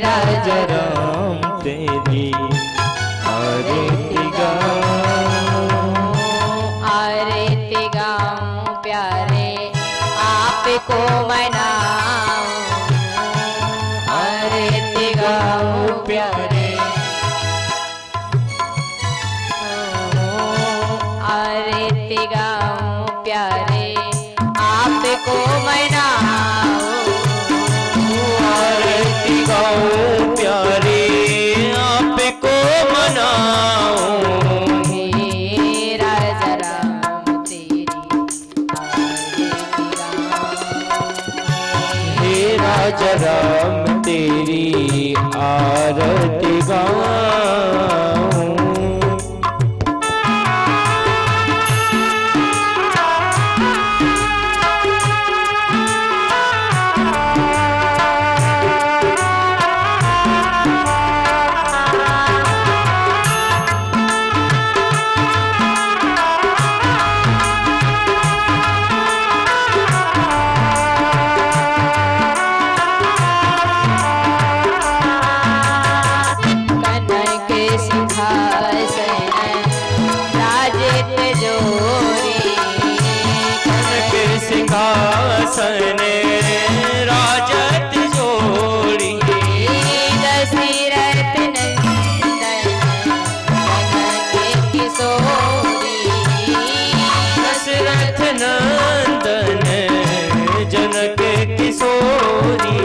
राजा राम तेरी आरती गाऊं, आरती गाऊं प्यारे आपको मनाऊं, आरती गाऊं प्यारे, आरती गाऊं प्यारे आपको मनाऊं, आरती गाऊं प्यारे आपको मनाऊं। हे राजा राम तेरी आरती गाऊं, हे राजा राम तेरी आरती गाऊं। सिंहासन राजत जोड़ी, दशरथ नंदन जनक किशोरी, दशरथ नंदन जनक किशोरी,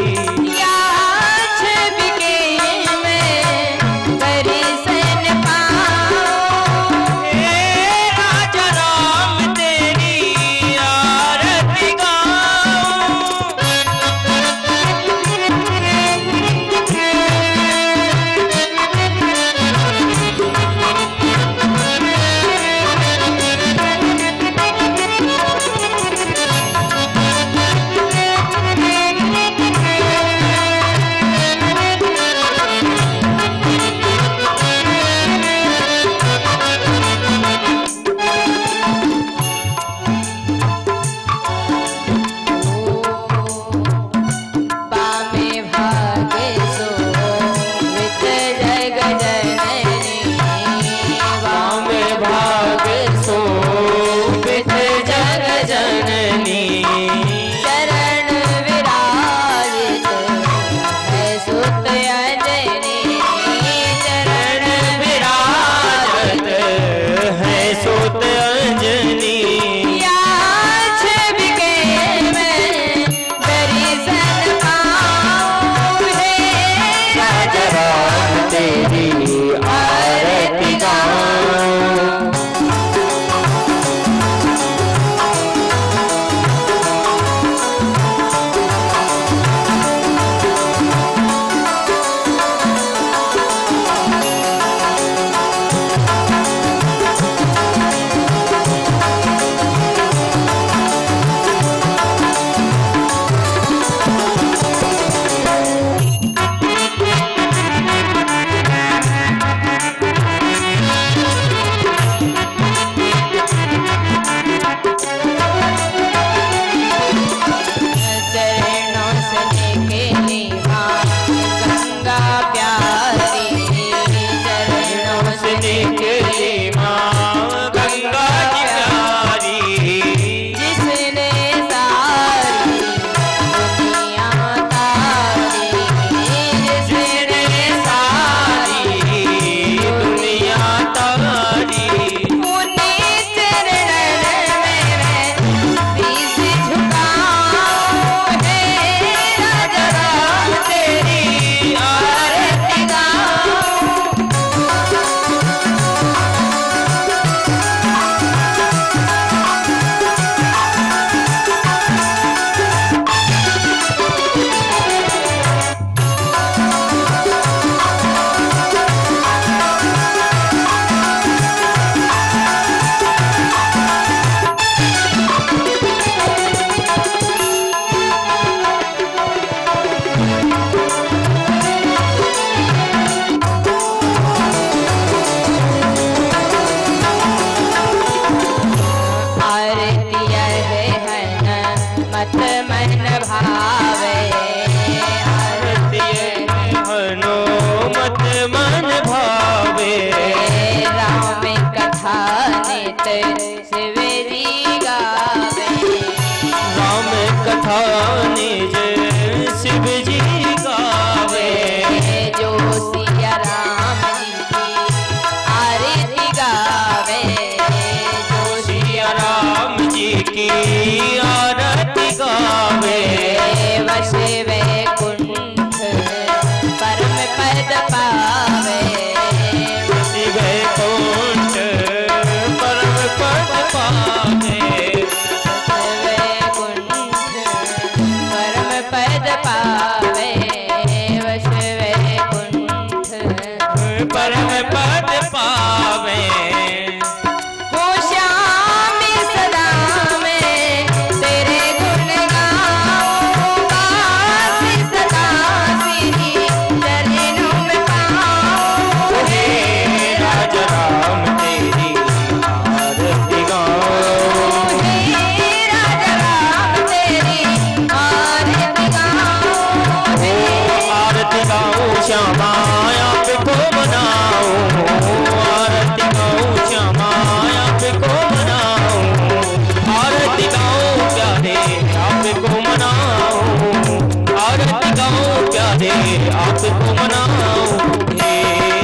आपको मनाऊं, हे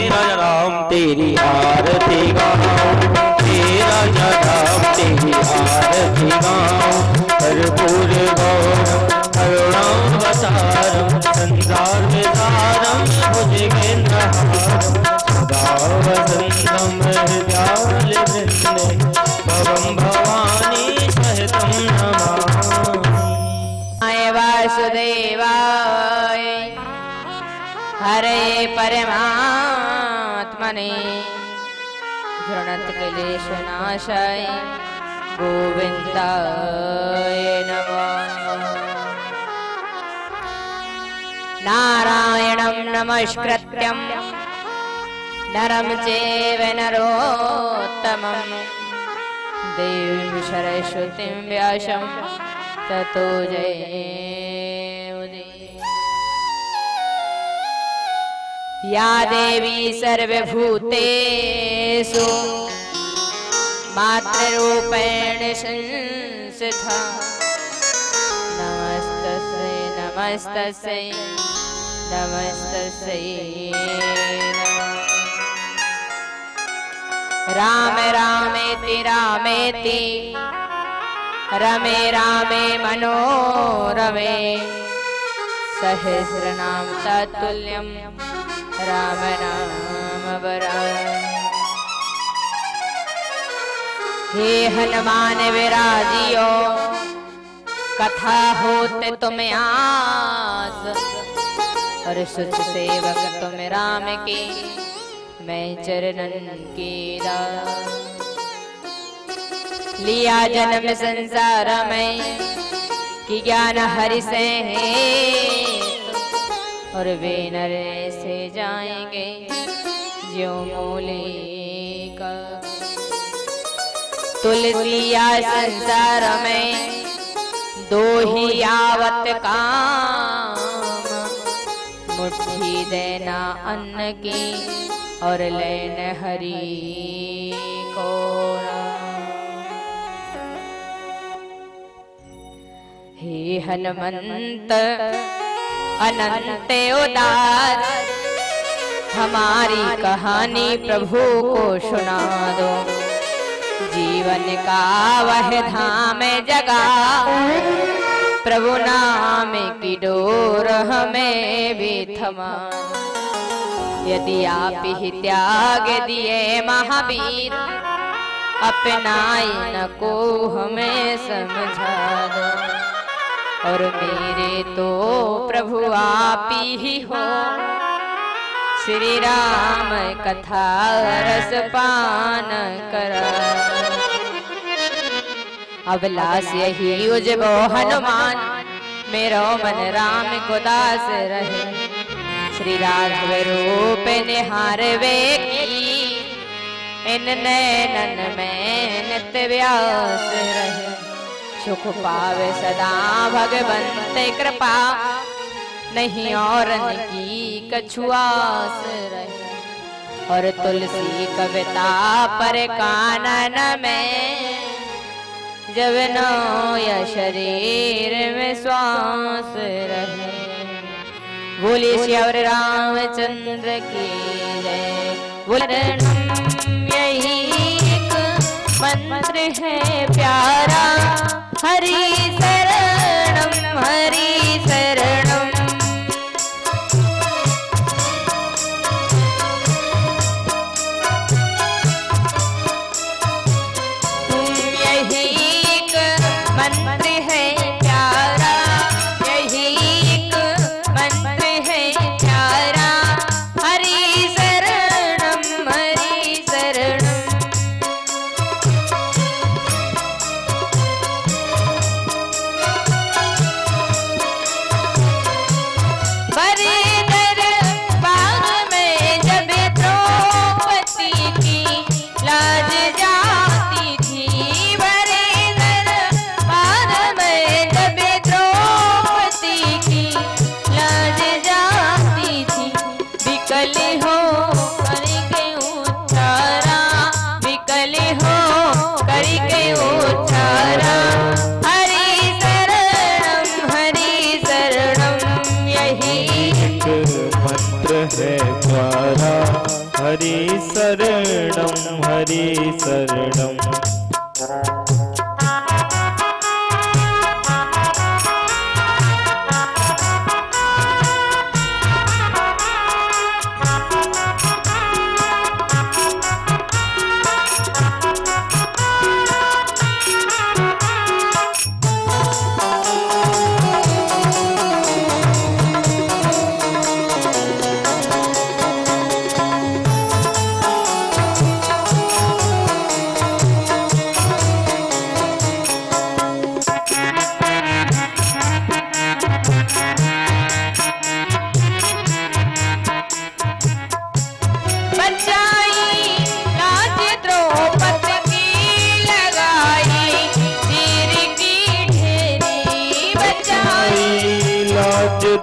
राजा राम तेरी आरती गाऊं, हे राजा राम तेरी आरती गाऊं। कर्पूर गौरम करुणावतारम संसार विदारम भुजगेन्द्रहारम सदा वसंतम हृदयाल वृंदे भवम भवानी सहितं नमामि। वासुदेवाय हरे परमात्मने प्रणतक्लेशनाशाय गोविन्दाय नमः। नारायणं नमस्कृत्यं नरं चैव नरोत्तमं देवीं सरस्वतीं व्यासं ततो जयमुदीरये। या देवी सर्वभूतेषु मातृरूपेण संस्थिता नमस्तस्यै नमस्तस्यै नमस्तस्यै नमः। राम रामेति रामेति रमे रामे मनोरमे सहस्रनाम तत्तुल्यं राम नाम वरानने। हे हनुमान विराजियो कथा होते तुम आस, और सुच सेवक तुम राम के मैं चरणन की दास। लिया जन्म संसार में कि ज्ञान हरि से है, और वे नरे से जाएंगे ज्यों मूले का। तुलसिया संसार में दो ही आवत काम, मुट्ठी देना अन्न की और लेन हरि को नाम। हे हनुमंत अनंत उदार, हमारी कहानी प्रभु को सुना दो। जीवन का वह धाम जगा, प्रभु नाम की डोर हमें भी थमा। यदि आप ही त्याग दिए महावीर, अपनाई न को हमें समझा दो। और मेरे तो प्रभु आप ही हो, श्री राम कथा रस पान करा। अभिलाष यही उजबो हनुमान, मेरो मन राम को दास रहे। श्री राघव रूप निहारवे की, इन नैनन में नित्य व्यास रहे। सुख पावे सदा भगवंत कृपा, नहीं और की कछुआस रहे। और तुलसी कविता पर कानन में, जब नो या शरीर में श्वास रहे। बोले श्यावर रामचंद्र की जय। यही एक मंत्र है प्यारा, हरि शरणम हरि शरणम। यही एक मंत्र है प्यारा, यही एक मंत्र है प्यारा, हरि शरणम हरि शरणम। हरि शरणं हरि शरणं।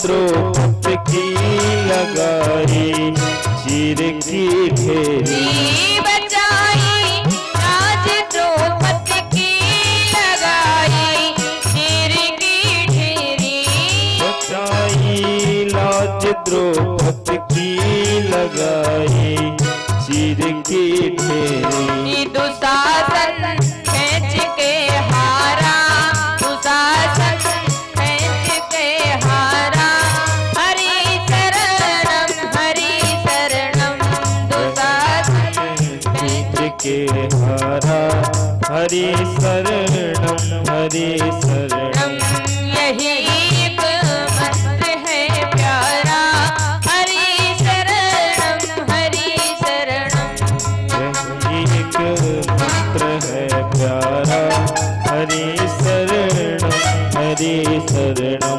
द्रौपदी की लगाई चीर की ढेरी। बचाई लाज द्रौपदी की लगाई चीर की ढेरी। बचाई लाज द्रौपदी की लगाई चीर की ढेरी। दुशासन खींच के हारा, दुशासन खींच के हारा, हरि शरणम हरि शरणम। दुशासन खींच के हारा हरि शरणम हरि शरणम। यही एक मंत्र है प्यारा, हरि शरणम हरि शरणम। यही एक मंत्र है प्यारा, हरि शरणम हरि शरणम।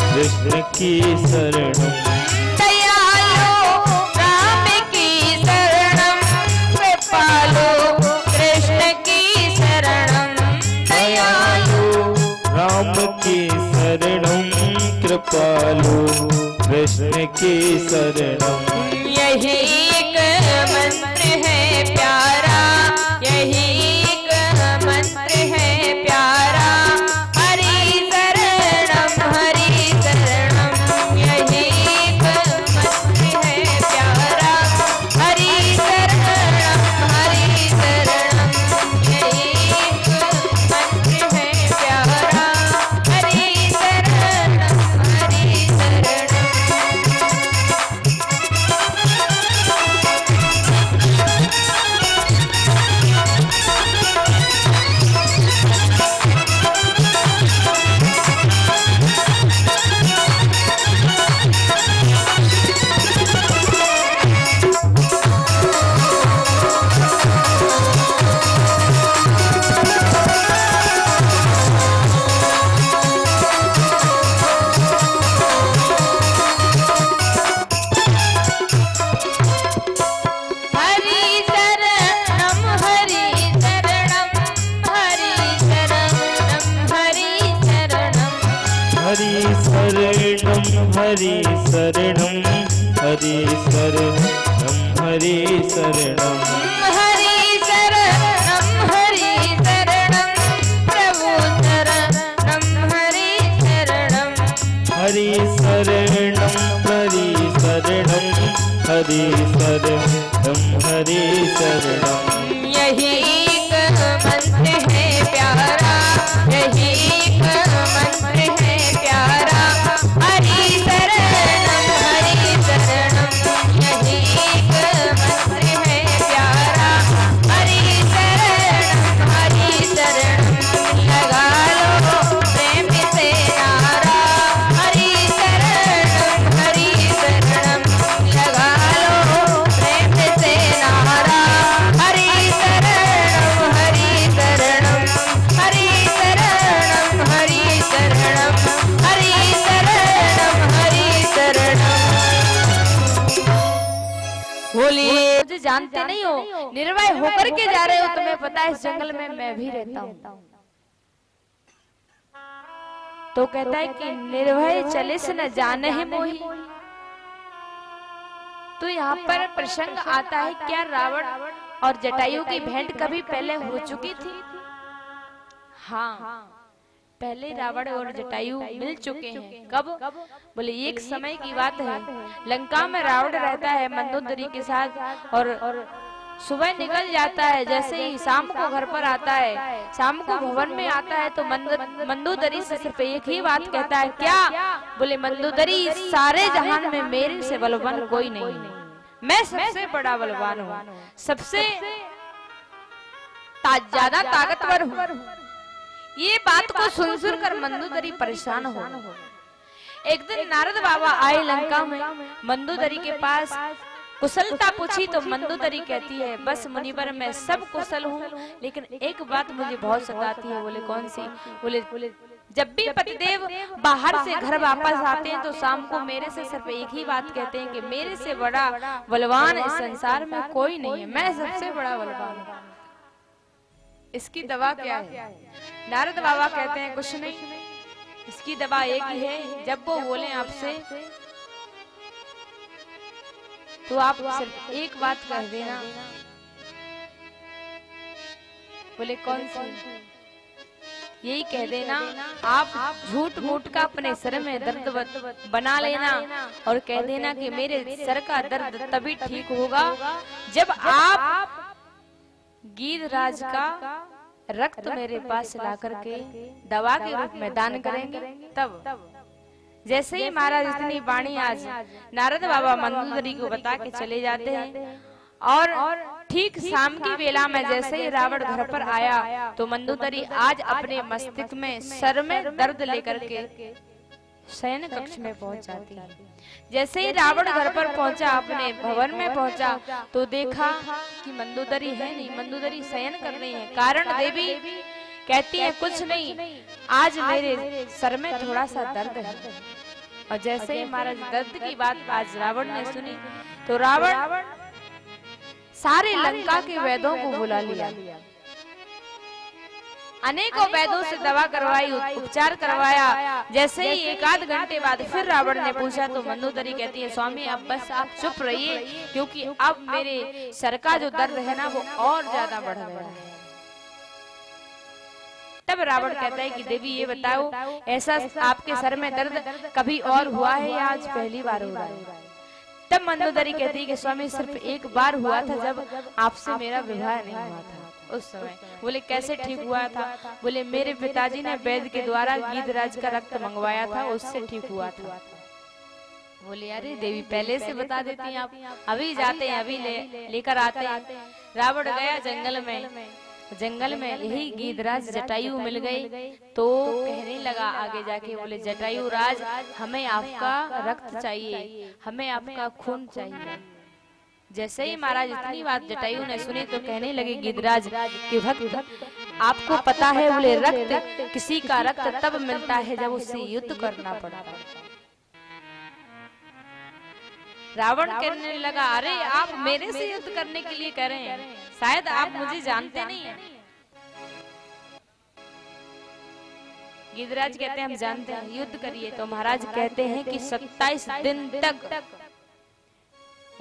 कृष्ण की शरणम। दयालु राम की शरणम, कृपालु कृष्ण की शरणम। दयालु राम की शरणम, कृपालु कृष्ण की शरणम। यही एक मंत्र है प्यारा, यही एक मंत्र है प्यारा, हरि शरणम हरि शरणम। यही एक मंत्र है प्यारा, हरि शरणम हरि शरणम। यही एक मंत्र है प्यारा, हरि शरणम हरि शरणम। हरि शरणम हरि शरणम हरि शरणम। हरि शरणम हरि शरणम, प्रभु शरणम हरि शरणम। हरि शरणम हरि शरणम हरि शरणम हरि शरणम। यही एक मंत्र है प्यारा, यही एक मंत्र है प्यारा, हरि शरणम हरि शरणम। यही एक मंत्र है प्यारा, हरि शरणम हरि शरणम। बोलिए मुझे जानते नहीं हो, निर्भय होकर के जा रहे हो, तुम्हें पता है इस जंगल में मैं भी रहता हूँ। तो कहता है कि निर्भय चले से न जाने है मोही। तो यहाँ पर प्रसंग आता है, क्या रावण और जटायु की भेंट कभी पहले हो चुकी थी? हाँ, पहले रावण और जटायु मिल चुके हैं। कब? बोले एक समय की बात है, लंका में रावण रहता है मंदोदरी के साथ, और सुबह निकल जाता है। जैसे ही शाम को घर पर आता है, शाम को भवन में आता है, तो मंदोदरी से सिर्फ एक ही बात कहता है, क्या? बोले मंदोदरी, सारे जहान में मेरे से बलवान कोई नहीं है, मैं सबसे बड़ा बलवान हूँ, सबसे ज्यादा ताकतवर हूँ। ये बात को सुन कर मंदोदरी परेशान हो। एक दिन नारद बाबा आए लंका में, मंदोदरी के पास कुशलता पूछी तो मंदोदरी कहती है, बस मुनिवर मैं सब कुशल हूँ, लेकिन एक बात मुझे बहुत सताती है। बोले कौन सी? बोले जब भी पतिदेव बाहर से घर वापस आते हैं तो शाम को मेरे से सिर्फ एक ही बात कहते हैं कि मेरे से बड़ा बलवान इस संसार में कोई नहीं है, मैं सबसे बड़ा बलवान हूँ। इसकी दवा क्या है? नारद बाबा कहते हैं कुछ नहीं, इसकी दवा एक ही है, जब वो बोले आपसे तो आप सिर्फ एक बात कह देना। बोले कौन सी? यही कह देना, आप झूठ मूठ का अपने सर में दर्द बना लेना और कह देना कि मेरे सर का दर्द तभी ठीक होगा जब आप गीधराज का रक्त मेरे पास ला करके दवा के रूप में दान करेंगे तब। जैसे ही महाराज इतनी वाणी आज नारद बाबा मंदोदरी को बता के चले जाते हैं, और ठीक शाम की वेला में जैसे ही रावण घर पर आया तो मंदोदरी आज अपने मस्तिष्क में सर में दर्द लेकर के शयन कक्ष में पहुंच जाती है। जैसे ही रावण घर पर पहुंचा, अपने भवन में पहुंचा, तो देखा कि मंदोदरी है नहीं, मंदोदरी शयन कर रही है। कारण देवी कहती है कुछ नहीं, आज मेरे सर में थोड़ा सा दर्द है। और जैसे ही महाराज दर्द की बात आज रावण ने सुनी तो रावण सारे लंका के वैद्यों को बुला लिया, अनेकों वैद्यों से दवा करवाई, उपचार करवाया। जैसे ही एक आध घंटे बाद फिर रावण ने पूछा तो मंदोदरी कहती है, स्वामी अब बस आप चुप रहिए, क्योंकि अब मेरे सर का जो दर्द है ना वो और ज्यादा बढ़ गया है। तब रावण कहता है कि देवी ये बताओ, ऐसा आपके सर में दर्द कभी और हुआ है या आज पहली बार हो रहा है? तब मंदोदरी कहती है कि स्वामी सिर्फ एक बार हुआ था, जब आपसे मेरा विवाह नहीं हुआ था उस समय। बोले कैसे ठीक हुआ था? बोले मेरे पिताजी ने वैद्य के द्वारा गीधराज का रक्त मंगवाया था, उससे ठीक हुआ था। बोले अरे देवी पहले से बता देती हैं आप, अभी जाते हैं, अभी लेकर आते हैं। रावण गया जंगल में यही गीधराज जटायु मिल गए तो कहने लगा आगे जाके, बोले जटायु राज हमें आपका रक्त चाहिए, हमें आपका खून चाहिए। जैसे ही महाराज इतनी बात जटायु ने सुनी तो कहने लगे गीधराज के भक्त, आपको पता है बोले रक्त किसी का रक्त तब मिलता है जब उससे युद्ध करना पड़ता है। रावण कहने लगा अरे आप मेरे से युद्ध करने के लिए कह रहे हैं, शायद आप मुझे जानते नहीं हैं। गीधराज कहते हैं हम जानते हैं, युद्ध करिए। तो महाराज कहते हैं कि 27 दिन तक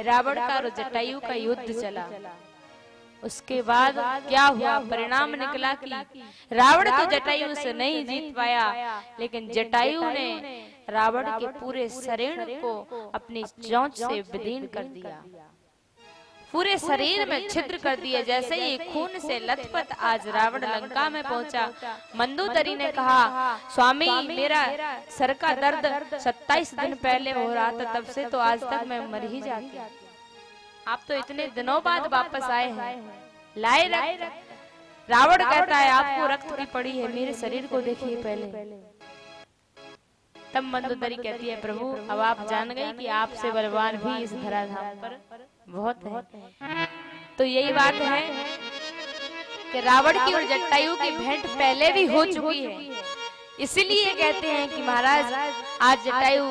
रावण का और जटायु का युद्ध चला। उसके बाद क्या हुआ? परिणाम निकला कि रावण तो जटायु से नहीं जीत पाया, लेकिन जटायु ने रावण के पूरे शरीर को अपनी चोंच से विदीर्ण कर दिया, पूरे शरीर में छिद्र कर दिया। जैसे ही खून से लथपथ आज रावण लंका में पहुंचा, मंदोदरी ने कहा स्वामी मेरा सर का दर्द 27 दिन पहले हो रहा था, तब से तो आज तक मैं मर ही जाती। आप तो इतने दिनों बाद वापस आए हैं, लाए रक्त। रावण कहता है आपको रक्त की पड़ी है, मेरे शरीर को देखिए पहले। तब मंदोदरी कहती है प्रभु अब आप जान गए कि आपसे बलवान भी इस धराधाम पर बहुत है। तो यही बात है कि रावण की और जटायु की भेंट पहले भी हो चुकी है, इसीलिए कहते हैं कि महाराज आज जटायु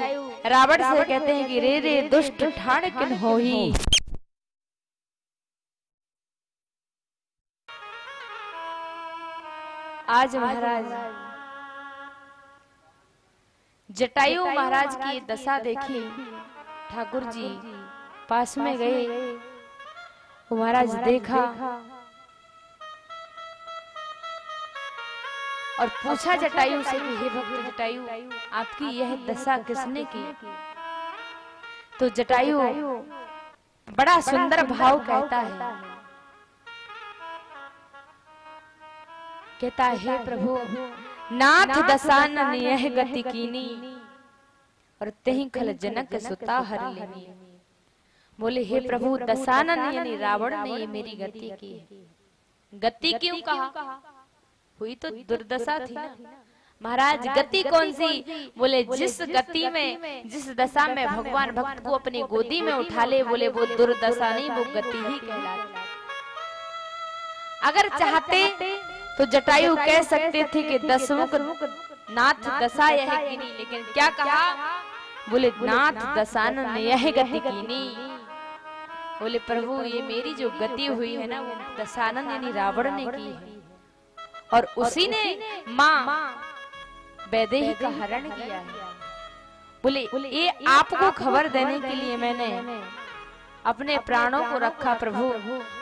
रावण से कहते हैं कि रे रे दुष्ट ठाण किन होही। आज महाराज जटायु महाराज की दशा देखी, ठाकुर जी पास में गए, महाराज देखा और पूछा जटायु से कि हे भक्त जटायु, आपकी यह दशा किसने की? तो जटायु बड़ा सुंदर भाव कहता है, कहता है हे प्रभु, नाथ दशानन यह गति कीनी और तेहि खल जनक सुता हर लेनी। बोले हे प्रभु, दशानन यानी रावण ने ये मेरी गति की है। गति क्यों कहा? हुई तो दुर्दशा थी ना महाराज। गति कौन सी? बोले जिस गति में, जिस दशा में भगवान भक्त को अपनी गोदी में उठा ले, बोले वो दुर्दशा नहीं, वो गति ही कहलाती। अगर चाहते तो जटायु कह सकते थे कि दशमुख नाथ दशा यह कीनी, लेकिन क्या कहा? बोले नाथ दशानन यह गति कीनी। बोले प्रभु, ये मेरी जो गति हुई है ना, वो दशानन यानी रावण ने की है, और उसी ने माँ वैदेही का हरण किया है। बोले ये आपको खबर देने के लिए मैंने अपने प्राणों को रखा प्रभु,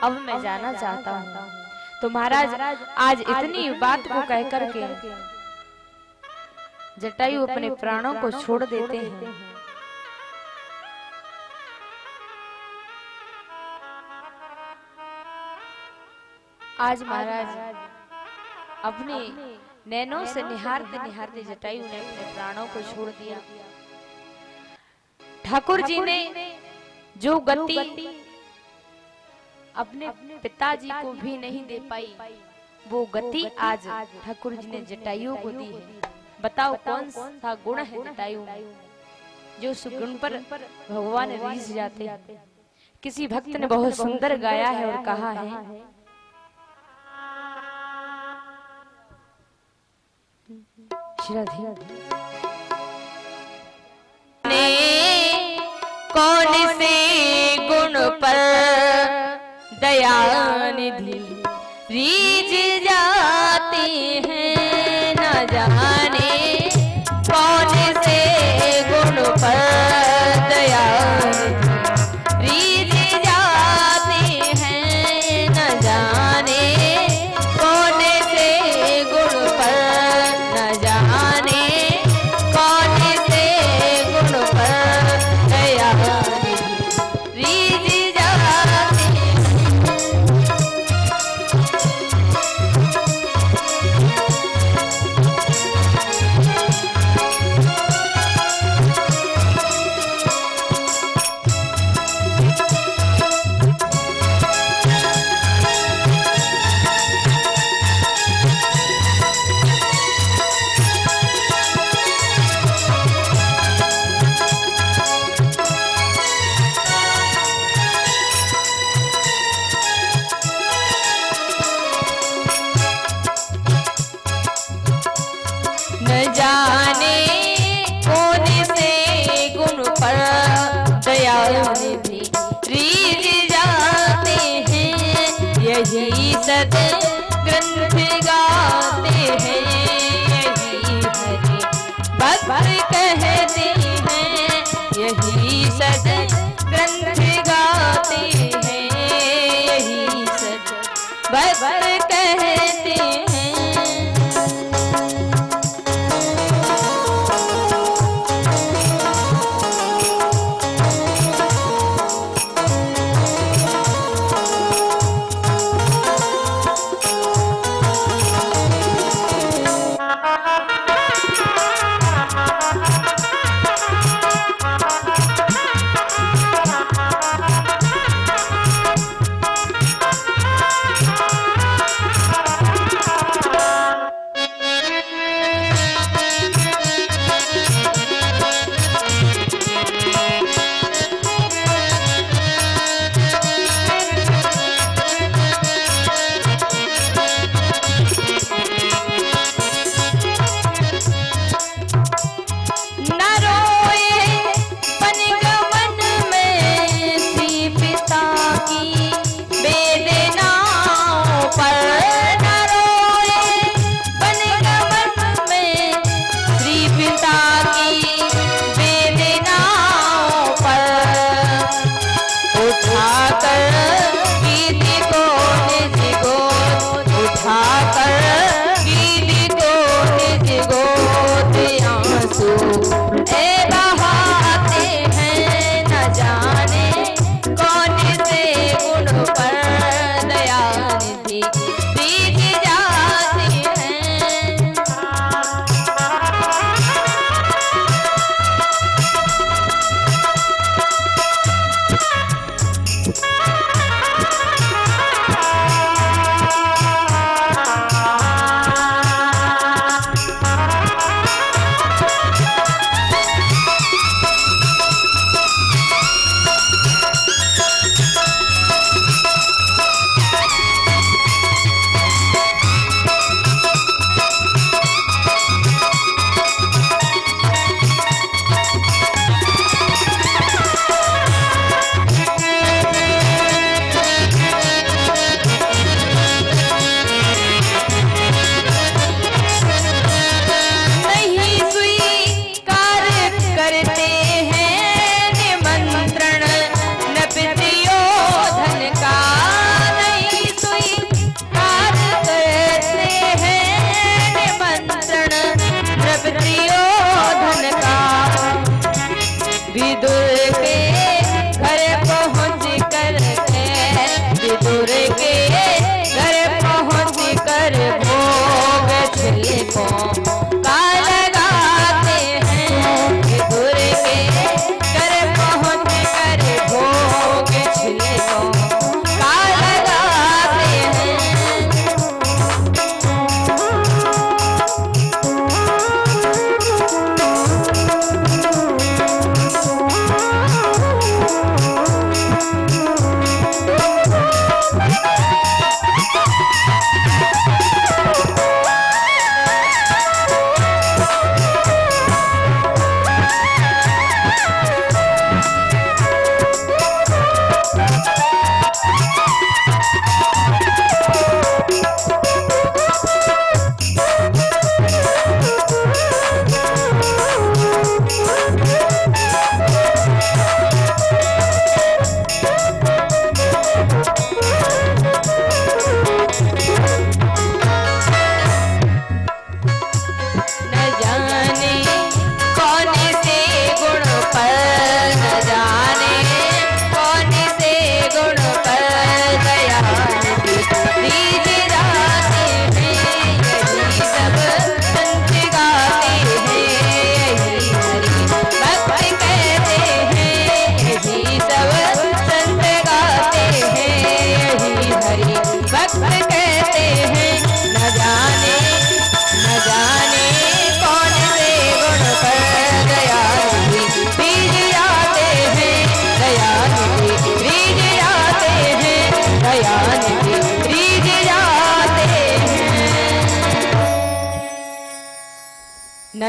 अब मैं जाना चाहता हूँ। तो महाराज आज इतनी बात को कह करके जटायु अपने प्राणों को छोड़ देते हैं। आज महाराज अपने नैनों से निहारते निहारते जटायु ने अपने प्राणों को छोड़ दिया। ठाकुर जी ने जो गति अपने पिताजी को भी नहीं दे पाई, वो गति आज ठाकुर जी ने जटायु को दी है। बताओ कौन सा गुण है जटायु में जो सुगुण पर भगवान रीझ जाते हैं। किसी भक्त ने बहुत सुंदर गाया है और कहा है, कौन से गुण पर दया निधि रीझ जाती है, न जाने कौन से गुण पर दया रीझ जाती है, न जाने कौन से गुण पर, न जाने कौन से गुण पर दया रीझ जाती है।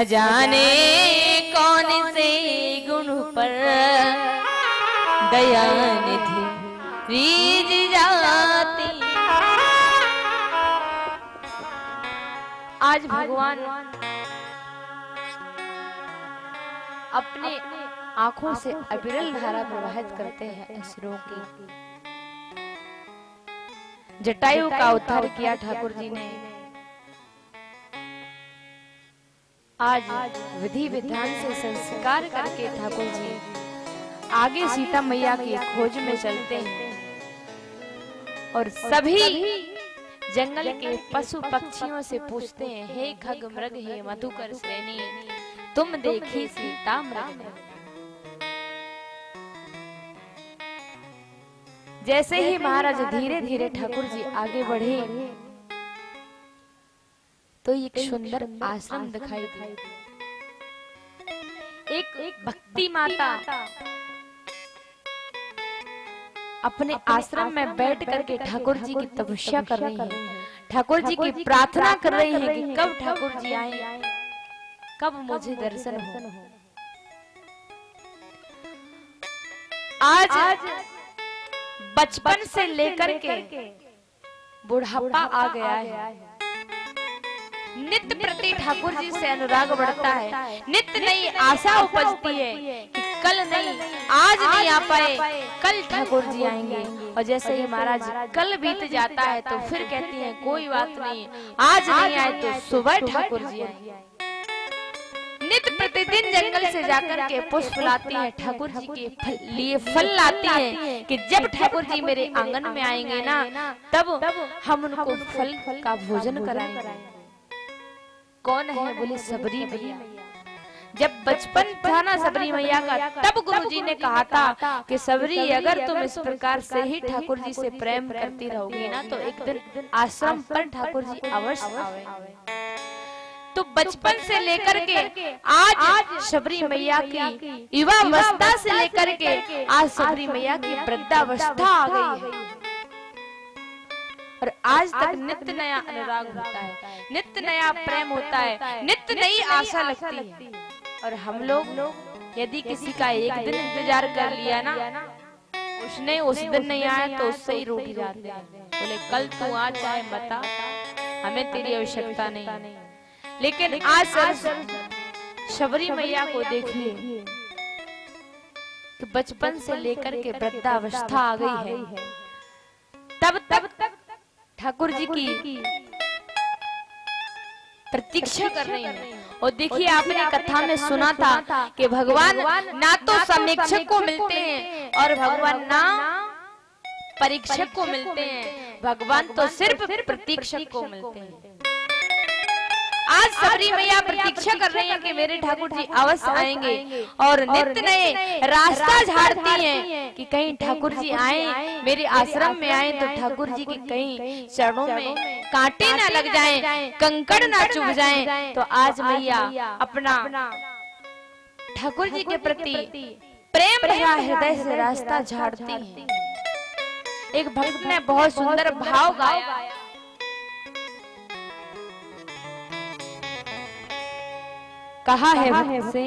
न जाने कौन से गुण पर दया निधि रीझ जाती। आज भगवान अपने आंखों से अविरल धारा प्रवाहित करते हैं असुरों की। जटायु का उद्धार किया ठाकुर जी ने। आज विधि विधान से संस्कार करके ठाकुर जी आगे सीता मैया की खोज में चलते हैं और सभी जंगल के पशु पक्षियों से पूछते हैं, हे खग मृग हे मधुकर श्रेणी, तुम देखी सीता मृग ने। जैसे ही महाराज धीरे धीरे ठाकुर जी आगे बढ़े तो एक सुंदर आश्रम दिखाई दिया। एक भक्ति माता अपने आश्रम में बैठ करके ठाकुर जी की तपस्या कर रही है, ठाकुर जी की प्रार्थना कर रही है कि कब ठाकुर जी आए, कब मुझे दर्शन हो। आज बचपन से लेकर के बुढ़ापा आ गया है, नित्य प्रति ठाकुर जी से अनुराग बढ़ता है, नित्य नई आशा उपजती है कि कल नहीं, आज नहीं आ पाए, कल ठाकुर जी आएंगे। और जैसे ही महाराज कल बीत जाता है तो फिर कहती हैं कोई बात नहीं, आज नहीं आए तो सुबह ठाकुर जी आएंगे। नित्य प्रतिदिन जंगल से जाकर के पुष्प लाती है, ठाकुर जी के लिए फल लाती है कि जब ठाकुर जी मेरे आंगन में आएंगे ना तब हम उनको फल का भोजन कराएंगे। कौन है? बोले सबरी मैया। जब बचपन था ना सबरी मैया का, तब गुरुजी ने कहा था कि सबरी अगर तुम इस प्रकार से ही ठाकुर जी से प्रेम करती रहोगी ना तो एक दिन आश्रम पर ठाकुर जी अवश्य आवे। तो बचपन से लेकर के आज सबरी मैया की युवावस्था से लेकर के आज सबरी मैया की वृद्धावस्था आ गई है और आज तक नित्य नया अनुराग होता है, नित्य नया प्रेम होता है, नित्य नई आशा लगती है। और हम लोग यदि किसी का एक दिन इंतजार कर लिया ना, उसने उस दिन नहीं आया तो उससे ही रूठ जाते हैं। बोले कल तू आ चाहे बता, हमें तेरी आवश्यकता नहीं। लेकिन आज सबरी मैया को देखिए कि बचपन से लेकर के वृद्धावस्था आ गई है, तब तक ठाकुर जी की प्रतीक्षा कर रही है। और देखिए आपने कथा में सुना था कि भगवान ना तो समीक्षक को मिलते हैं और भगवान ना परीक्षक को मिलते हैं, भगवान तो सिर्फ प्रतीक्षक को मिलते हैं। आज सबरी मैया प्रतीक्षा कर रही है कि मेरे ठाकुर जी अवश्य आएंगे और नित्य नए रास्ता झाड़ती हैं कि कहीं ठाकुर जी आए, मेरे आश्रम में आए तो ठाकुर जी के कहीं चरणों में कांटे ना लग जाएं, कंकड़ ना चुभ जाएं। तो आज मैया अपना ठाकुर जी के प्रति प्रेम भरा हृदय से रास्ता झाड़ती हैं। एक भक्त ने बहुत सुंदर भाव गाया, कहा है भक्त से,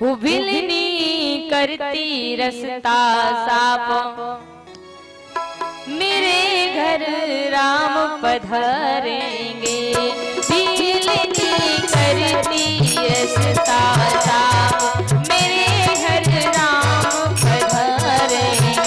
हुबिलनी करती रसता साप, मेरे घर राम पधारेंगे। बिलनी करती रसता साप, मेरे घर राम पधारेंगे।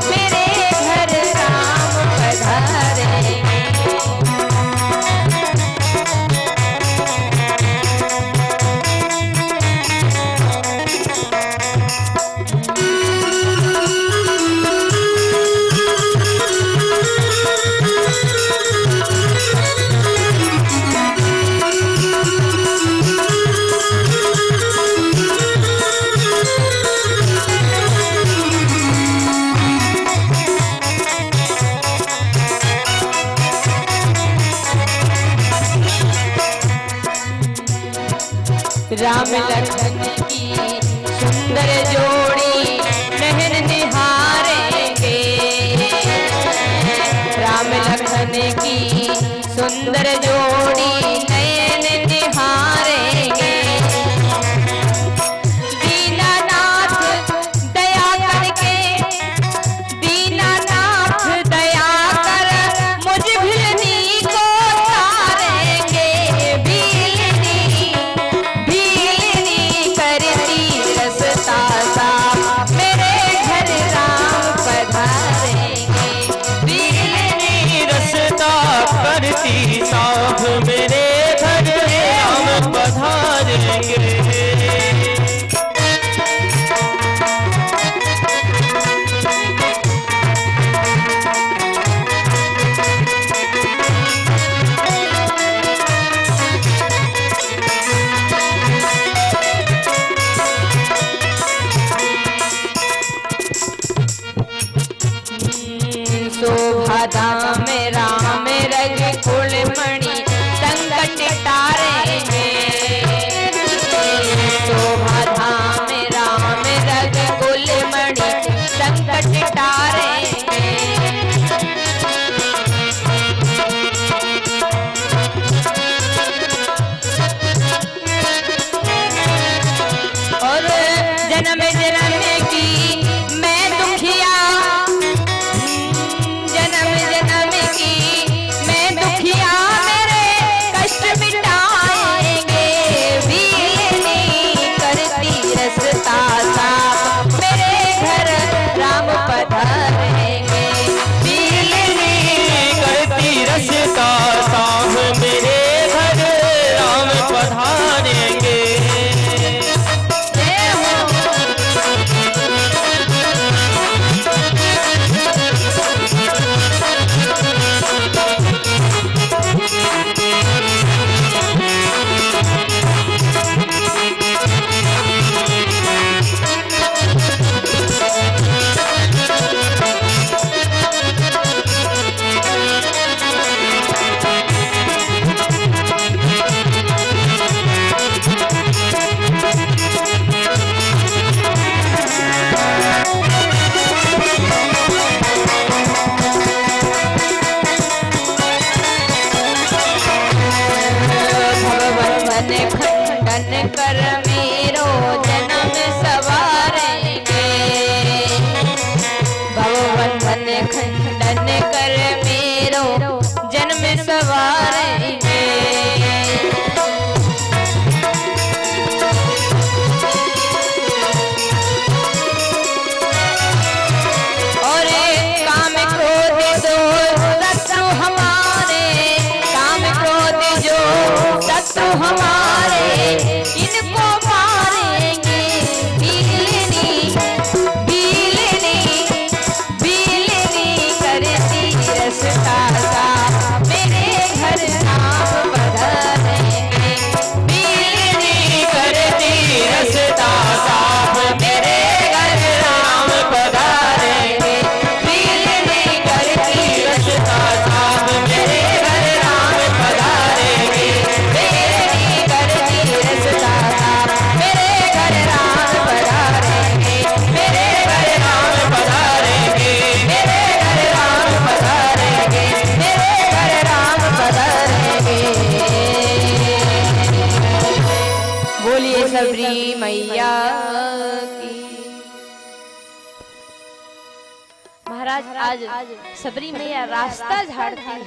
मेरे घर राम पधारेंगे। राम लखन की सुंदर जोड़ी नहर निहारेंगे, राम लखन की सुंदर जोड़ी नयन निहारेंगे। दीनानाथ दया करके, दीनानाथ दया कर मुझ भिलनी को तारेंगे। भीलनी भीलनी करती रसता साफ मेरे घर राम पधारेंगे। भीलनी रसता करती साफ मेरे घर राम पधारेंगे। शोभाधाम राम रज कुलमणि संकट टारेंगे। शोभाधाम राम रज कुलमणि संकट टारेंगे। और जन्म जन्म की मैं दुखिया, जन्म जन्म की मैं दुखिया मेरे कष्ट मिटाएंगे। भीलनी करती रसता साफ मेरे घर राम पधारेंगे। भीलनी करती रसता साफ मेरे घर राम पधारेंगे। खंडन कर मेरो जन्म सवारेंगे। भवबंधन खंडन कर मेरो जन्म सवारेंगे। और काम क्रोध दो शत्रु हमारे, काम क्रोध जो शत्रु हमारे इनको मारेंगे। भीलनी भीलनी भीलनी करती रसता साफ मेरे घर राम पधारेंगे। भीलनी करती रसता साफ मेरे घर राम पधारेंगे। भीलनी करती रसता साफ मेरे घर राम पधारेंगे। भीलनी करती रसता साफ मेरे घर राम पधारेंगे। मेरे घर राम पधारेंगे। मेरे घर राम पधारेंगे। मेरे घर राम पधारेंगे। बोलिए सबरी मैया की। महाराज आज सबरी मैया रास्ता झाड़ती है,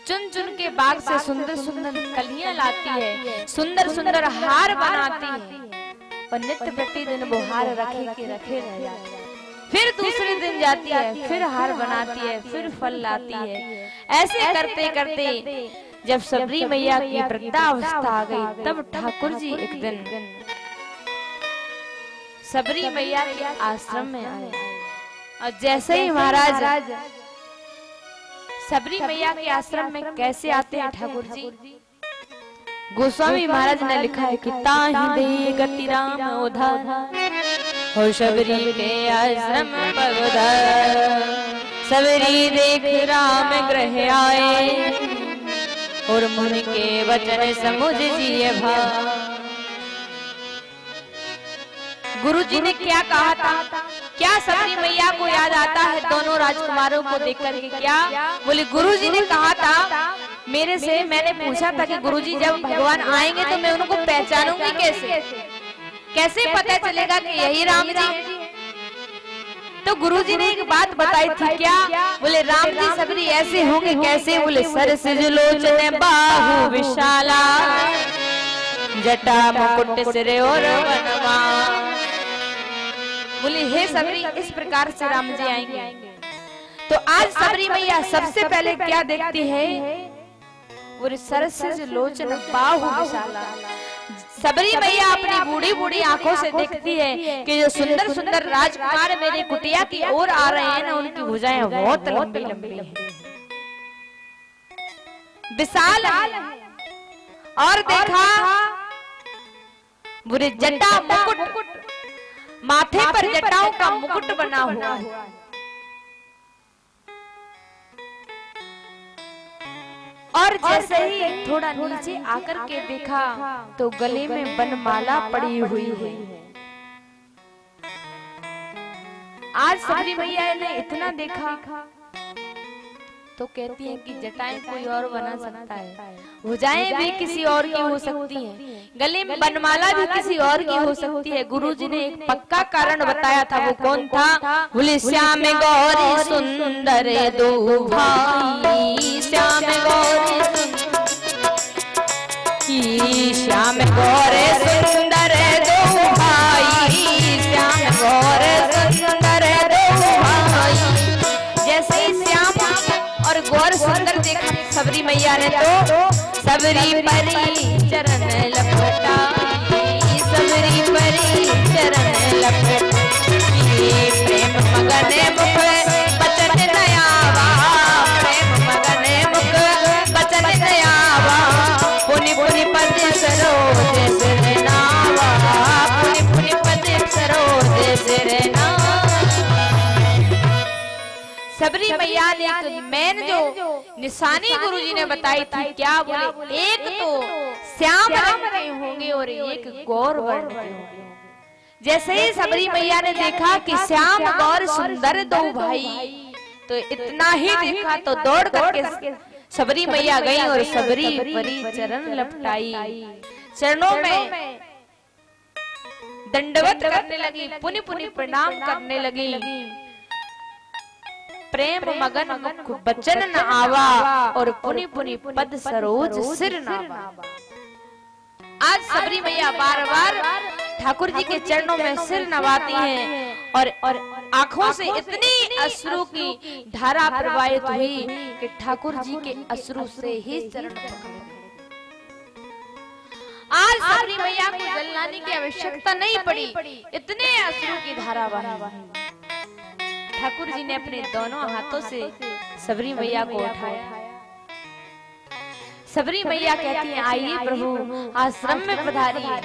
चुन चुन के बाग से सुंदर सुंदर कलियां लाती है, सुंदर सुंदर हार बनाती है। और नित्य प्रतिदिन वो हार रखे के रखे रह जाते हैं। फिर दूसरे दिन जाती है, फिर हार बनाती है, फिर फल लाती है। ऐसे करते करते जब सबरी मैया की वृद्धावस्था आ गई, तब ठाकुर जी एक दिन सबरी मैया के आश्रम में आए। और जैसे ही महाराज सबरी मैया के आश्रम में कैसे आते हैं ठाकुर जी, गोस्वामी महाराज ने लिखा है कि ताहि दे गति राम उधार हो शबरी के आश्रम पगुधार। सबरी देख राम ग्रह आए और मुनि के वचन समुझ जिए भाव। गुरुजी ने क्या कहा था? क्या सबरी मैया को याद आता है दोनों राजकुमारों को देख करके? क्या बोले? गुरुजी ने कहा था मेरे से, मैंने पूछा था कि गुरुजी जब भगवान आएंगे तो मैं उनको पहचानूंगी कैसे? कैसे पता चलेगा कि यही राम जी? तो गुरुजी ने एक बात बताई थी। क्या बोले? राम जी सबरी ऐसे होंगे कैसे? बोले सरसिज लोचन बाहु विशाला, जटा मुकुट सिर और बनवा। बोले हे सबरी इस प्रकार से राम जी आएंगे। तो आज सबरी मैया सबसे पहले क्या देखती है? बोले सरसिज लोचन बाहु विशाला। सबरी मैया अपनी बूढ़ी बूढ़ी आंखों से देखती है कि जो सुंदर सुंदर राजकुमार मेरी कुटिया की ओर आ रहे हैं ना, उनकी भुजाएं बहुत लंबी लंबी हैं, विशाल है। और देखा बुरे जटा मुकुट, माथे पर जटाओं का मुकुट बना हुआ है। और जैसे ही थोड़ा नीचे आकर के देखा तो गले में बनमाला पड़ी हुई है। आज सबरी मैया ने इतना देखा तो कहती है कि जटाएं कोई और बना सकता है, भुजाएं भी किसी और की हो सकती हैं, गले में बनमाला भी किसी और की हो सकती है। गुरुजी ने एक पक्का कारण बताया था। वो कौन था? बोले श्याम गौरी सुंदर दो भाई, श्याम गौरी श्याम गौरे सुंदर दो भाई, श्याम गौरे सुंदर दो भाई। जैसे ही श्याम और गौर सुंदर देखा सबरी मैया ने तो सबरी परी चरण लपटाई, सबरी परी चरण लपटाई। प्रेम मगन मुख बचन नयावा, प्रेम मगन मुख बचन नयावा। पुनि पुनि पद सरोज सिर नावा, पुनि पुनि पद सरोज सिर नावा। सबरी मैया ने एक मेन जो निशानी गुरुजी ने बताई थी। क्या बोले? एक तो श्याम रंग के होंगे और एक गौर वर्ण के होंगे। जैसे ही सबरी मैया ने देखा कि श्याम गौर सुंदर दो भाई, तो इतना ही देखा तो दौड़ करके सबरी मैया गई और सबरी परी चरण लपटाई, चरणों में दंडवत करने लगी, पुनि पुनि प्रणाम करने लगी। प्रेम मगन मुख बचन न आवा और पुनि पुनि पद सरोज सिर नावा। आज सबरी मैया बार बार ठाकुर जी के चरणों में सिर नवाती हैं और आंखों से इतनी अश्रु की धारा प्रवाहित हुई कि ठाकुर जी के अश्रु से ही चरण पकड़े। आज सबरी मैया को जलाने की आवश्यकता नहीं पड़ी, इतने अश्रु की धारा बही। ठाकुर जी ने अपने दोनों हाथों से सबरी मैया को उठाया। सबरी मैया कहती हैं आइए प्रभु आश्रम में पधारिए।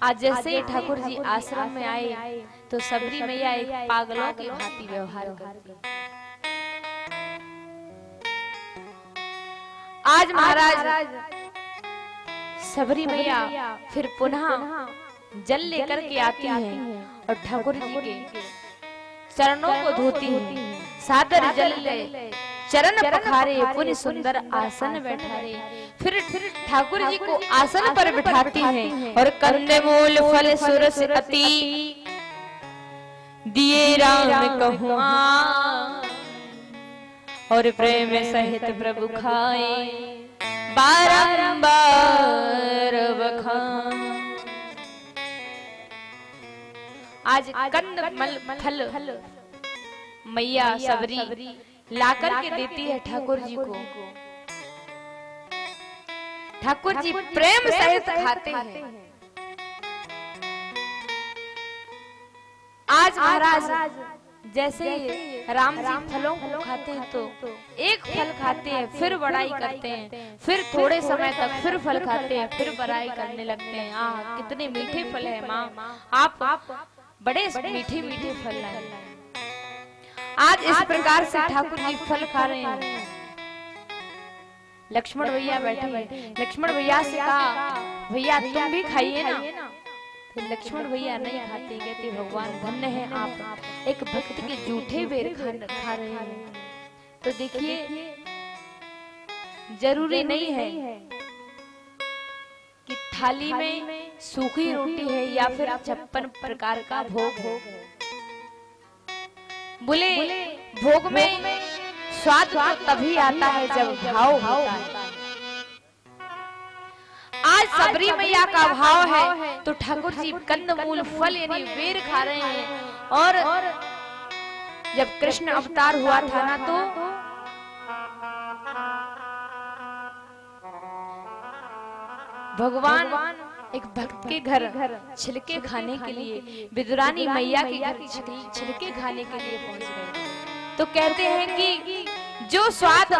आज जैसे ही ठाकुर जी आश्रम में आए तो सबरी मैया एक पागलों की भांति व्यवहार करती। आज महाराज सबरी मैया फिर पुनः जल लेकर के आती हैं और ठाकुर जी के चरणों को धोती हैं, सादर जल ले चरण पखारे, पुनि सुंदर आसन बैठारे। फिर ठाकुर जी को आसन पर बिठाती हैं और कंदमूल फल सुरस अति दिए राम कहुआ और प्रेम सहित प्रभु खाए बारंबार बखान। आज कंदमल फल मैया सबरी लाकर के देती है ठाकुर जी को। ठाकुर जी प्रेम सहित खाते हैं। आज महाराज जैसे राम जी फलों को खाते हैं तो एक फल खाते हैं, फिर बड़ाई करते हैं, फिर थोड़े समय तक फिर फल खाते हैं, फिर बड़ाई करने लगते हैं। आह कितने मीठे फल है माँ, आप बड़े मीठे मीठे फल लाए। आज इस प्रकार से ठाकुर जी फल खा रहे हैं। लक्ष्मण भैया बैठे हैं। लक्ष्मण भैया से कहा भैया तुम भी खाइए ना। फिर लक्ष्मण भैया नहीं खाते, कहते भगवान धन्य है आप एक भक्त के जूठे बेर खा रहे हैं। तो देखिए जरूरी नहीं है कि थाली में सूखी रोटी है या फिर 56 प्रकार का भोग है। बोले भोग में स्वाद तो तभी आता है जब भाव होता है। आज सबरी मैया का भाव है तो ठाकुर जी कंदमूल फल यानी बेर खा रहे हैं। और जब कृष्ण अवतार हुआ था ना तो भगवान एक भक्त के घर छिलके खाने के लिए, विदुरानी मैया के घर छिलके खाने के लिए पहुंच गए। तो कहते हैं कि जो स्वाद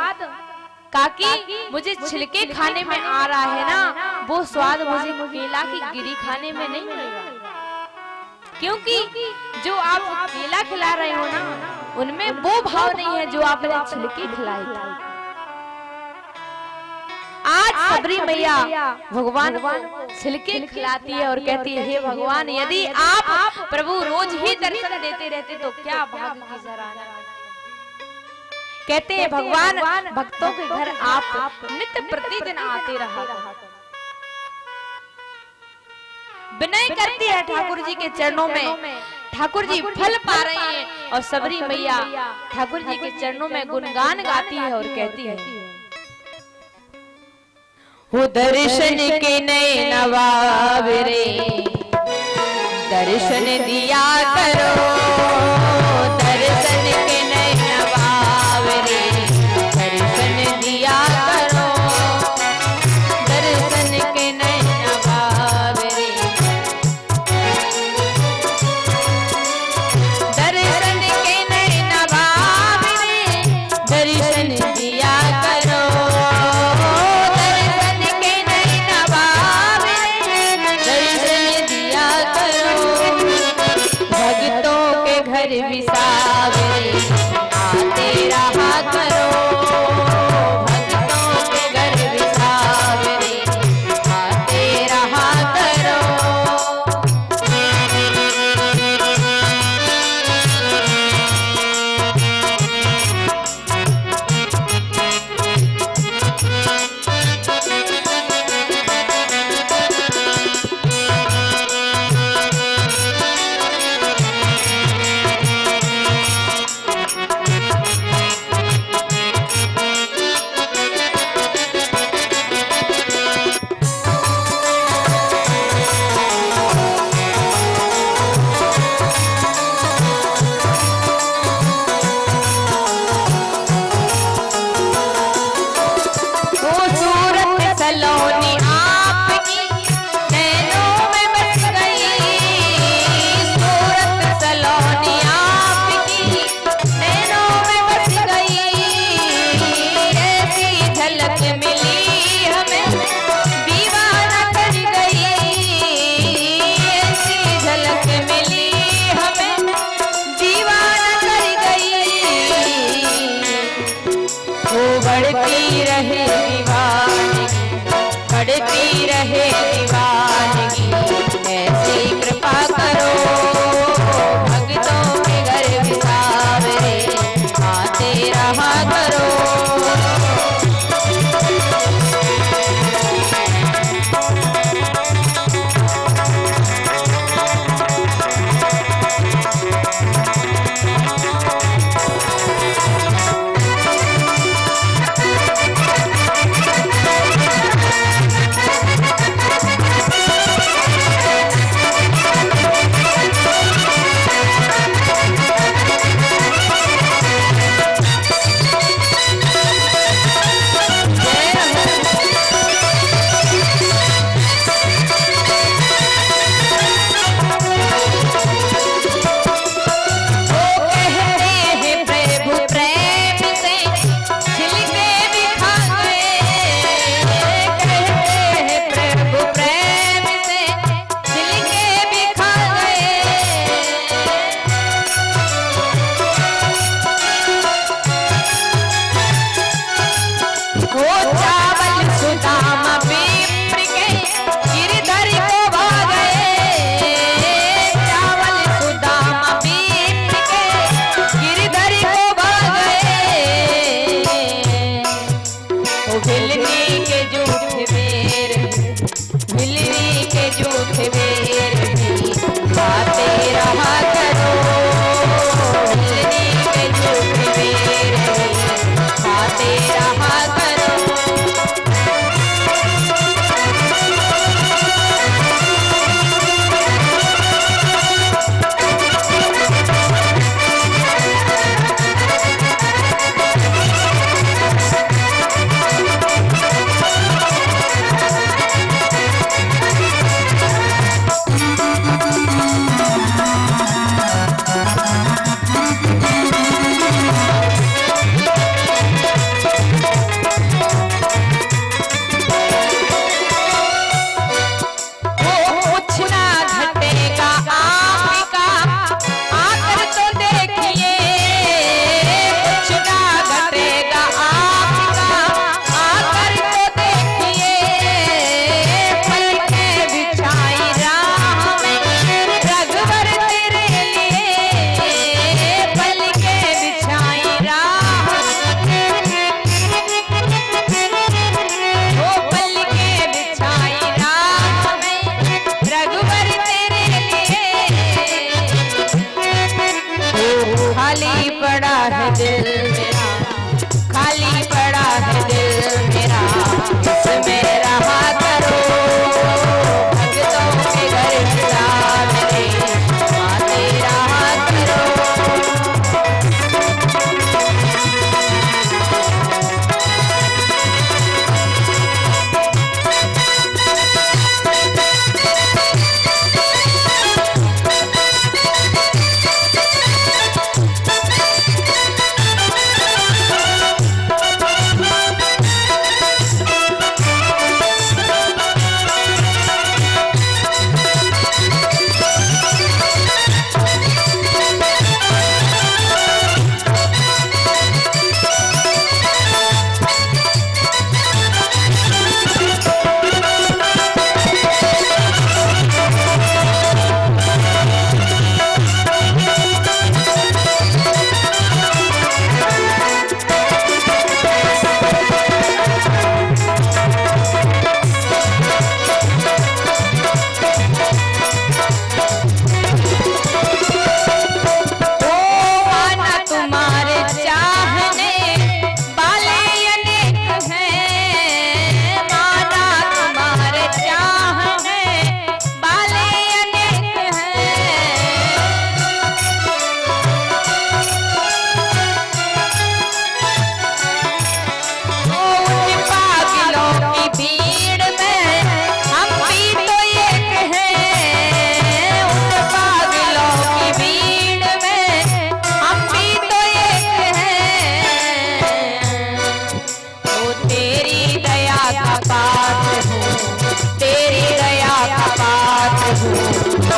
काकी मुझे छिलके खाने में आ रहा है ना, वो स्वाद मुझे केला की गिरी खाने में नहीं मिलेगा। क्योंकि जो आप केला खिला रहे हो ना, उनमें वो भाव नहीं है जो आपने छिलके खिलाए थे। आज सबरी मैया भगवान को छिलके खिलाती है और कहती है, हे भगवान यदि आप प्रभु रोज ही दर्शन देते रहते तो क्या भाग्य की सराहना। कहते हैं भगवान भक्तों के घर आप नित्य प्रतिदिन आते रहा। विनय करती है ठाकुर जी के चरणों में। ठाकुर जी फल पा रहे हैं और सबरी मैया ठाकुर जी के चरणों में गुणगान गाती है और कहती है, वो दर्शन के नए नवावरे दर्शन दिया करो, दर्शन के नए नवावरे दर्शन दिया करो, दर्शन के नए नवावरे दर्शन के नए नवावरे दर्शन दिया करो, भक्तों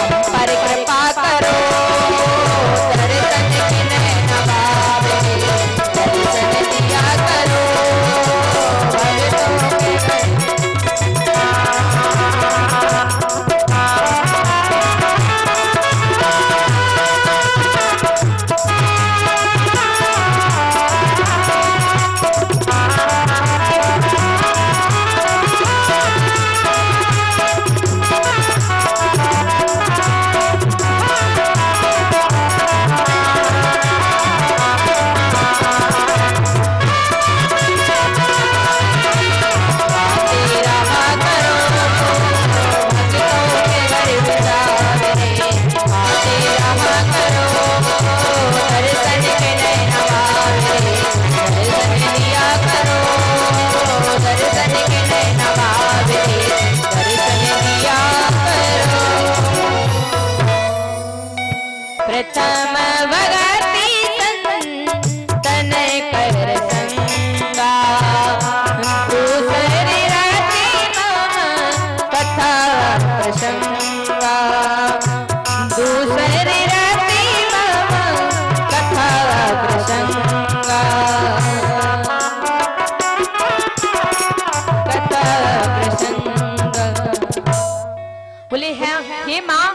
हम पर कृपा करो, दर्शन के नैन बाबरे, दर्शन दिया करो भक्तों के प्रथम भगति संतन कर संगा, दूसरी रति मम कथा प्रसंगा, दूसरी रति मम कथा प्रसंगा, कथा प्रसंगा। बोले हे माँ,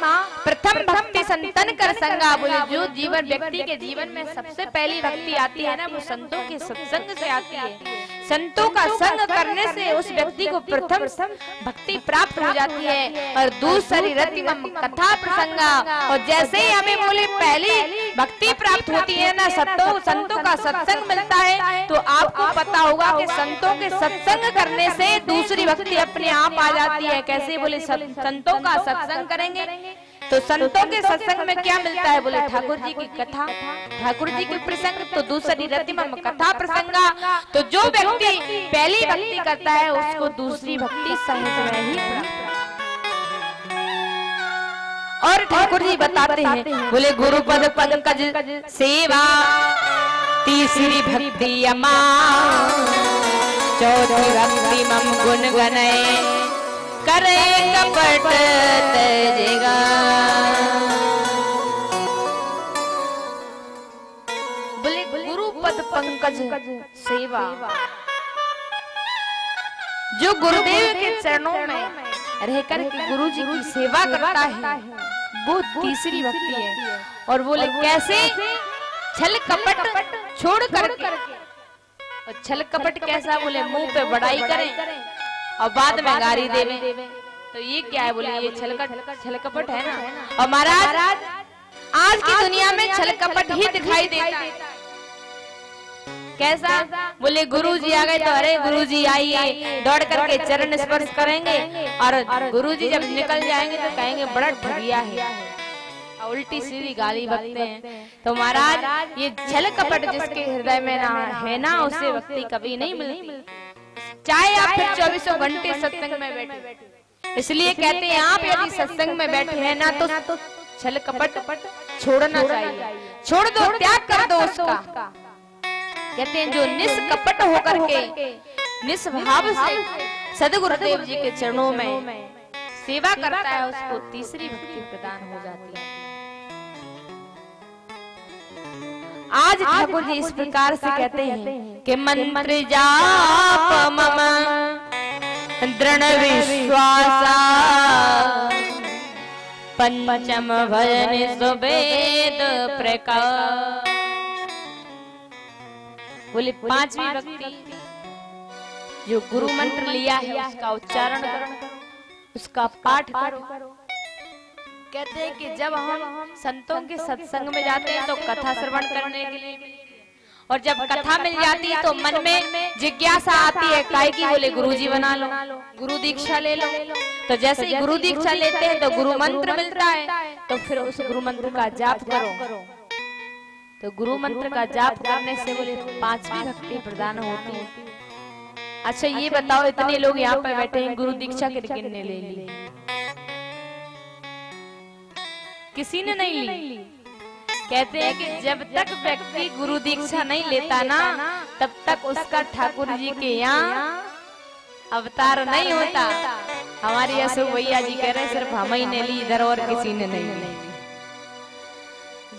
प्रथम भक्ति संतन कर संगा। बोले जो जीवन व्यक्ति के जीवन में सबसे पहली भक्ति आती है ना, वो संतों के सत्संग से आती है। संतों का संग करने से उस व्यक्ति को प्रथम भक्ति प्राप्त हो जाती है। और दूसरी रति मम कथा प्रसंगा, और जैसे ही हमें बोले पहली भक्ति प्राप्त होती है ना, संतों का सत्संग मिलता है, तो आपको पता होगा कि संतों के सत्संग करने से दूसरी भक्ति अपने आप आ जाती है। कैसे? बोले संतों का सत्संग करेंगे तो संतों के सत्संग में क्या मिलता है? बोले ठाकुर जी की कथा, ठाकुर जी के प्रसंग। तो दूसरी रति मम कथा प्रसंगा, तो जो व्यक्ति पहली भक्ति करता है उसको दूसरी भक्ति सहज में ही प्राप्त। और ठाकुर जी बताते हैं, बोले गुरु पद पंकज सेवा, तीसरी भक्ति यमा, चौथी भक्ति मम गुण गनय, करे कपट तेजेगा। बोले गुरु पद पंकज सेवा, जो गुरुदेव के चरणों में रहकर के गुरु जी की सेवा करता है, वो तीसरी भक्ति है। और बोले कैसे? छल कपट छोड़ करके। और छल कपट कैसा? बोले मुंह पे बड़ाई करें और बाद में गारी देवे, तो ये क्या है? बोले ये छल कपट है ना। और महाराज आज की दुनिया में छल कपट ही दिखाई देता है। कैसा? बोले गुरुजी आ गए तो अरे गुरुजी आइए, दौड़ करके चरण स्पर्श करेंगे, और गुरुजी जब निकल जाएंगे तो कहेंगे बड़ा ठगिया है, उल्टी सीधी गाली बकते हैं। तो महाराज ये छल कपट जिसके हृदय में ना है ना, उसे भक्ति कभी नहीं मिलती, चाहे आप फिर 24 घंटे सत्संग में बैठे। इसलिए कहते हैं आप यदि सत्संग में बैठे हैं ना, तो छल कपट छोड़ना चाहिए, छोड़ दो, त्याग कर दो उसका। कहते हैं जो निष्कपट होकर के निष्भाव से सदगुरुदेव जी के चरणों में सेवा करता है, उसको तीसरी भक्ति प्रदान हो जाती है। आज ठाकुर जी इस प्रकार से कहते हैं कि मंत्र जाप मम दृढ़ विश्वासा, पंचम भजन सुवेद प्रकाश। बोले पांचवी भक्ति जो गुरु मंत्र लिया है उसका उच्चारण करो, उसका पाठ करो। कहते हैं कि जब हम संतों के सत्संग में जाते हैं तो कथा श्रवण करने के लिए, और जब कथा मिल जाती है तो मन में जिज्ञासा आती है काहे की? बोले गुरुजी बना लो, गुरु दीक्षा ले लो। तो जैसे ही गुरु दीक्षा लेते हैं तो गुरु मंत्र मिलता है, तो फिर उस गुरु मंत्र का जाप करो। तो गुरु मंत्र का जाप करने से बोले पांचवी भक्ति प्रदान होती है। अच्छा ये बताओ, इतने लोग यहाँ पर बैठे हैं, गुरु दीक्षा किसने ले ली? किसी ने नहीं ली। कहते हैं कि जब तक व्यक्ति गुरु दीक्षा नहीं लेता ना, तब तक उसका ठाकुर जी के यहाँ अवतार नहीं होता। हमारी अशोक भैया जी कह रहे सिर्फ हम ही ने ली इधर और किसी ने नहीं ली।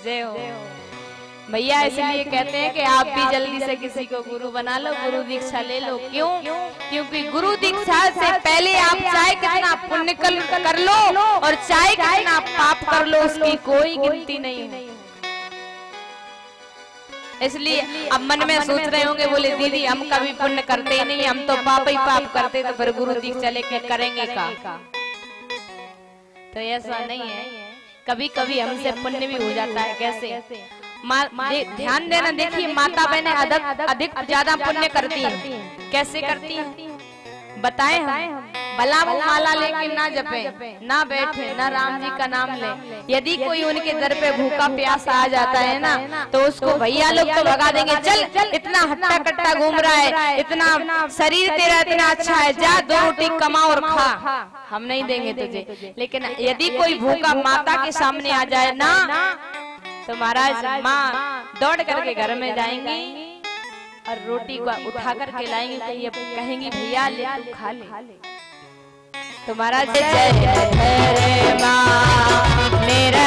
जय हो भैया। इसलिए कहते हैं कि आप भी जल्दी से किसी को गुरु बना लो, गुरु दीक्षा ले लो। क्यों? क्योंकि गुरु दीक्षा से पहले आप चाहे कितना पुण्य कर लो और चाहे कितना पाप कर लो, उसकी कोई गिनती नहीं है। इसलिए अब मन में सोच रहे होंगे, बोले दीदी हम कभी पुण्य करते ही नहीं, हम तो पाप ही पाप करते, तो फिर गुरु दीक्षा लेके करेंगे का? तो ऐसा नहीं है, कभी कभी हमसे पुण्य भी हो जाता है। कैसे? ध्यान देना, देखिए माता बहनें अधिक ज्यादा पुण्य करती हैं। कैसे करती हैं बताएं हम? भला वो माला लेके ना जपे, ना बैठे, ना राम जी का नाम ले। यदि कोई उनके दर पे भूखा प्यासा आ जाता है ना, तो उसको भैया लोग तो भगा देंगे, चल इतना हट्टा कट्टा घूम रहा है, इतना शरीर तेरा इतना अच्छा है, जा 2 रोटी कमा और खा, हम नहीं देंगे तुझे। लेकिन यदि कोई भूखा माता के सामने आ जाए ना, तो महाराज माँ दौड़ करके घर में जाएंगी और रोटी को उठा करके लाएंगी, कहेंगी भैया ले तू खा ले। तो महाराज जय माँ मेरा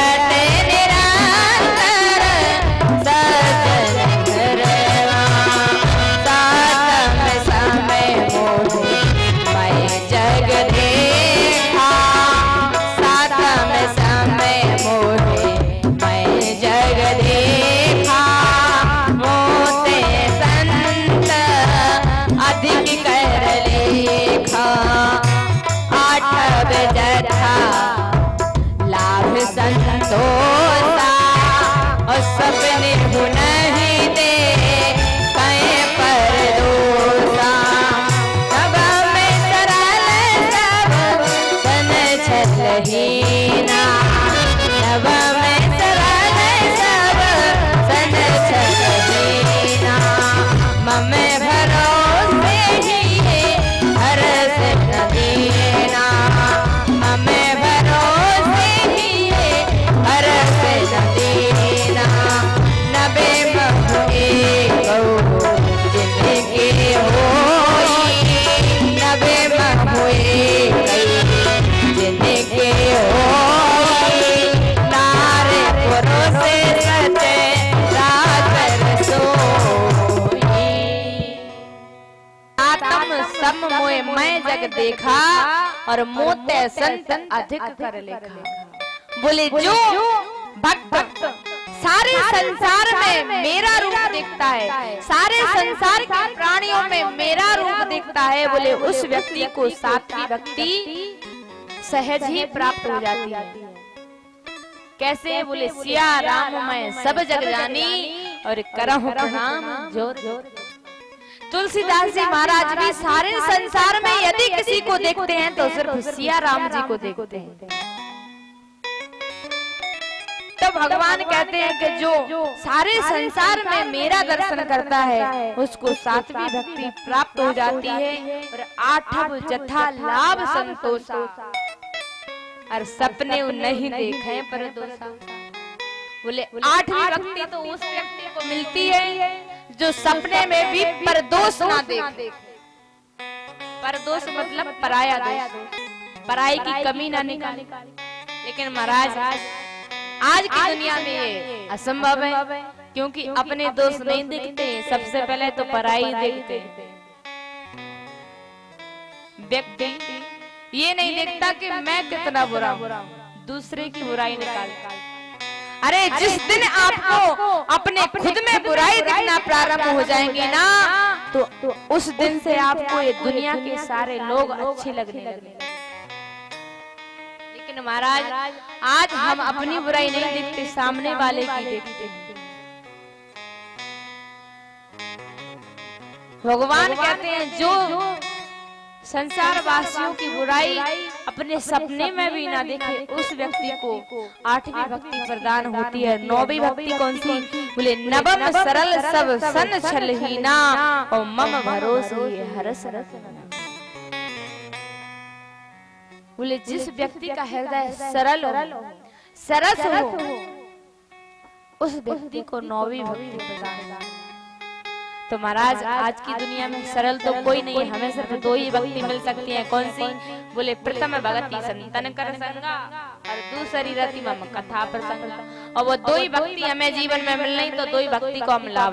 देखा और मोते संत अधिक कर लेखा। बोले जो भक्त सारे संसार में मेरा रूप देखता है, सारे संसार के प्राणियों में मेरा रूप देखता है, बोले उस व्यक्ति को सात्विक भक्ति सहज ही प्राप्त हो जाती है। कैसे? बोले सिया राम मैं सब जग जानी और करहु प्रणाम जोर जोर। तुलसीदास जी महाराज भी सारे संसार में यदि किसी को देखते हैं तो सिर्फ सिया राम जी को देखते हैं। तो भगवान कहते हैं कि जो सारे संसार में मेरा दर्शन करता है उसको सात्विक भक्ति प्राप्त हो जाती है और आठव जथा लाभ संतोषा। और सपने नहीं देखे पर दोषा। बोले आठवीं भक्ति तो उस व्यक्ति को मिलती है जो सपने में भी परदोष ना देखे। परदोष मतलब पराया दोष, पराई की कमी ना निकाले। लेकिन महाराज आज की दुनिया में ये असंभव है, क्योंकि अपने दोष नहीं देखते, सबसे पहले तो पराई देखते। व्यक्ति ये नहीं देखता कि मैं कितना बुरा हूँ, दूसरे की बुराई निकालता। अरे जिस दिन आपको अपने खुद में बुराई दिखना प्रारंभ हो जाएंगे ना, तो उस दिन से आपको ये दुनिया के सारे लोग अच्छे लगने लगेंगे। लेकिन महाराज आज हम अपनी बुराई नहीं देखते, सामने वाले की देखते हैं। भगवान कहते हैं जो संसार वासियों की बुराई अपने सपने में भी ना देखे, उस व्यक्ति को आठवीं भक्ति प्रदान होती है। नौवीं भक्ति कौन सी? बोले नवम सरल सब सन छलहीना और मम भरोसे हरस रसना। बोले जिस व्यक्ति का हृदय सरल हो, सरस हो, उस व्यक्ति को नौवीं भक्ति प्रदान। तो महाराज आज की दुनिया में सरल तो कोई नहीं है, हमें सिर्फ दो ही भक्ति मिल सकती है। कौन सी? बोले प्रथम भगति संतन कर संगा और दूसरी रति मम कथा प्रसंग। और वो दो ही भक्ति हमें जीवन में मिल रही, तो दो ही भक्ति को हम लाभ